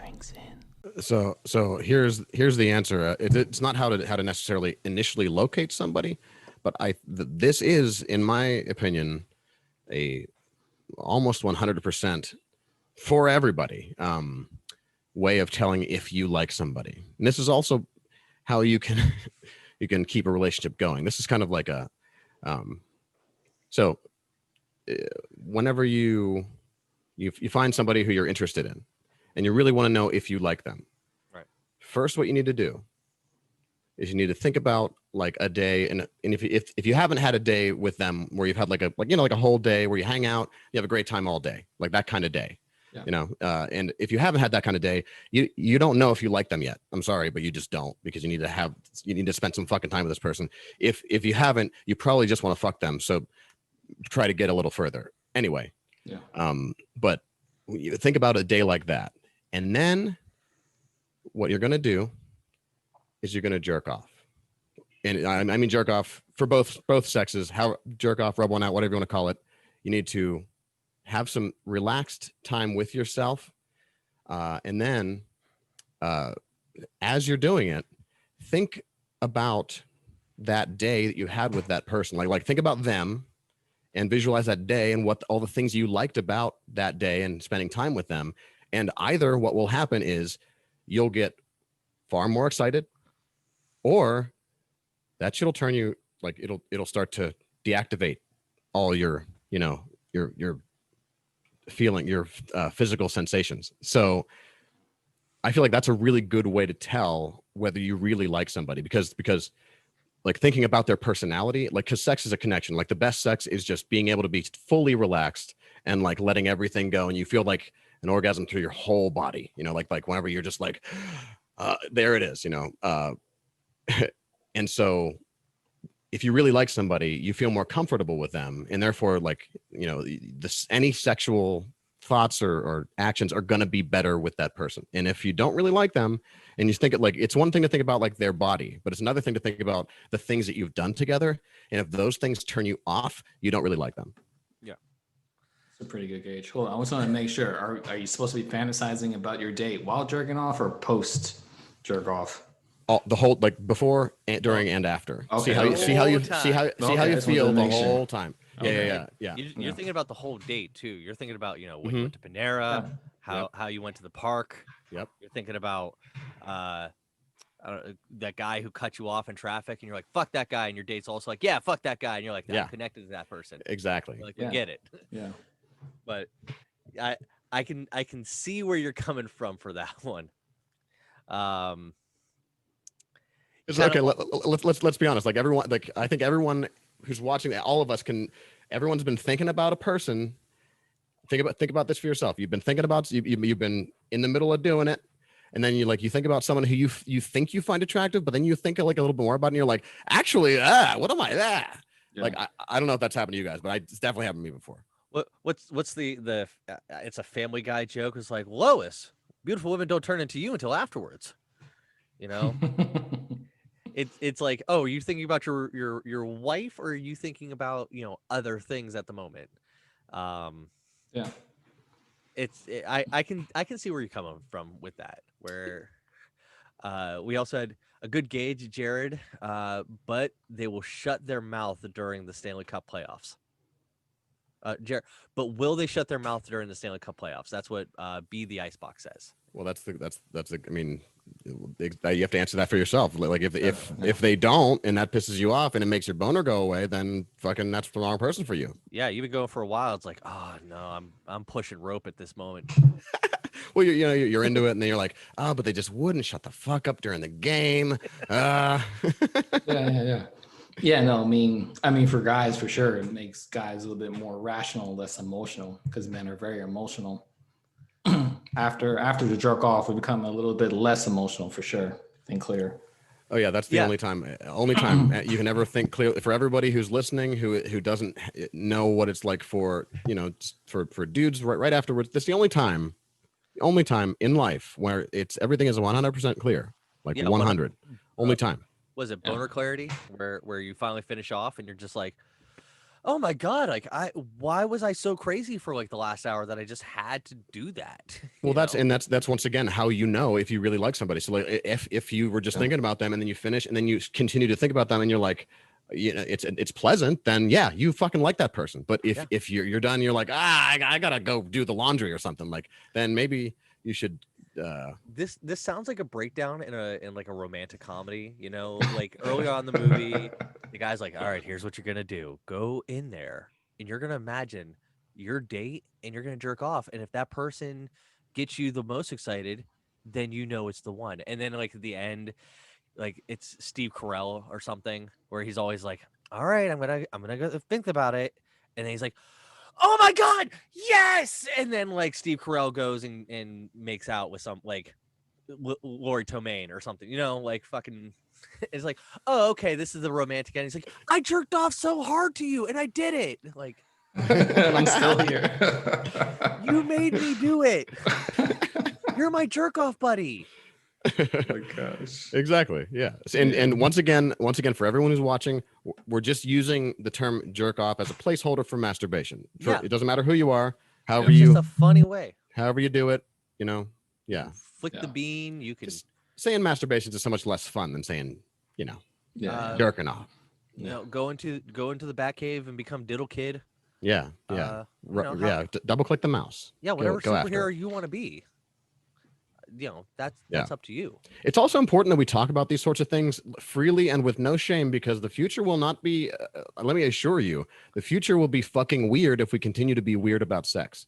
drinks in. So here's the answer. It's not how to necessarily initially locate somebody, but this is, in my opinion, a almost 100% for everybody way of telling if you like somebody. And this is also how you can you can keep a relationship going. This is kind of like a so whenever you find somebody who you're interested in and you really want to know if you like them, right? First, what you need to do is you need to think about like a day, and if you haven't had a day with them where you've had like a whole day where you hang out, you have a great time all day, like that kind of day. Yeah. And if you haven't had that kind of day, you don't know if you like them yet. I'm sorry, but you just don't, because you need to spend some fucking time with this person. If you haven't, you probably just want to fuck them. So try to get a little further. Anyway. Yeah. But you think about a day like that, and then what you're gonna do is you're gonna jerk off. And I mean jerk off for both sexes. How jerk off, rub one out, whatever you want to call it. You need to have some relaxed time with yourself, and then as you're doing it, think about that day that you had with that person. Like think about them and visualize that day and what all the things you liked about that day and spending time with them. And either what will happen is you'll get far more excited, or that shit'll turn you, like it'll start to deactivate all your feeling, your physical sensations. So I feel like that's a really good way to tell whether you really like somebody, because like thinking about their personality, like, because sex is a connection. Like the best sex is just being able to be fully relaxed and like letting everything go, and you feel like an orgasm through your whole body, like whenever you're just like there it is, and so if you really like somebody, you feel more comfortable with them, and therefore, like, any sexual thoughts or actions are going to be better with that person. And if you don't really like them, and you think it's one thing to think about like their body, but it's another thing to think about the things that you've done together. And if those things turn you off, you don't really like them. Yeah. It's a pretty good gauge. Hold on. I just want to make sure. Are you supposed to be fantasizing about your date while jerking off or post jerk off? The whole, like before, during, and after. Okay. See how you feel the whole time. Okay. Yeah. You're thinking about the whole date too. You're thinking about when you went to Panera, how you went to the park. Yep. You're thinking about that guy who cut you off in traffic, and you're like, fuck that guy, and your date's also like, yeah, fuck that guy, and you're like, I'm connected to that person. Exactly. You're like, we get it. Yeah. But I can see where you're coming from for that one. It's okay. Let's be honest. Like everyone, like I think everyone who's watching, all of us everyone's been thinking about a person. Think about this for yourself. You've been thinking about, you've been in the middle of doing it, and then you think about someone who you think you find attractive, but then you think like a little bit more about it, and you're like, actually, what am I? Yeah. Like I don't know if that's happened to you guys, but it's definitely happened to me before. What's the it's a Family Guy joke. It's like, Lois, beautiful women don't turn into you until afterwards. It's like, oh, are you thinking about your wife, or are you thinking about other things at the moment? Yeah. I can see where you're coming from with that. Where we also had a good gauge, Jared, but they will shut their mouth during the Stanley Cup playoffs. Jared, but will they shut their mouth during the Stanley Cup playoffs? That's what B the Icebox says. Well, that's I mean, you have to answer that for yourself. Like if they don't, and that pisses you off and it makes your boner go away, then fucking that's the wrong person for you. Yeah, you've been going for a while. It's like, oh no, I'm pushing rope at this moment. Well, you're into it, and then you're like, oh, but they just wouldn't shut the fuck up during the game. Yeah. Yeah, no, I mean, for guys, for sure, it makes guys a little bit more rational, less emotional, because men are very emotional. After the jerk off, we become a little bit less emotional, for sure. Think clear. Oh yeah, that's the only time you can ever think clearly. For everybody who's listening, who doesn't know what it's like for for dudes right afterwards, that's the only time in life where everything is 100% clear, like 100. Only time. Was it boner clarity where you finally finish off and you're just like, oh my God, like why was I so crazy for like the last hour that I just had to do that? Well, that's once again how you know if you really like somebody. So like if you were just thinking about them and then you finish and then you continue to think about them and you're like, it's pleasant, then yeah, you fucking like that person. But if you're done, you're like, I gotta go do the laundry or something, like, then maybe you should. This sounds like a breakdown in like a romantic comedy, like early on in the movie, the guy's like, all right, here's what you're gonna do. Go in there and you're gonna imagine your date and you're gonna jerk off. And if that person gets you the most excited, then it's the one. And then like at the end, like it's Steve Carell or something where he's always like, all right, I'm gonna go think about it. And then he's like, oh my God, yes! And then like Steve Carell goes and makes out with some like Lori Tomei or something, like fucking. It's like, oh, okay, this is the romantic end. He's like, I jerked off so hard to you and I did it. Like, And I'm still here. you made me do it. You're my jerk off buddy. Oh my gosh. Exactly. Yeah. And once again, for everyone who's watching, we're just using the term jerk off as a placeholder for masturbation. It doesn't matter who you are, however it's just a funny way. However you do it, yeah. Flick the bean. You can just saying masturbation is so much less fun than saying, jerking off. Go into the Batcave and become Diddle Kid. Yeah. Double click the mouse. Yeah, whatever superhero you want to be. That's up to you. It's also important that we talk about these sorts of things freely and with no shame, because the future will not be, let me assure you, the future will be fucking weird if we continue to be weird about sex.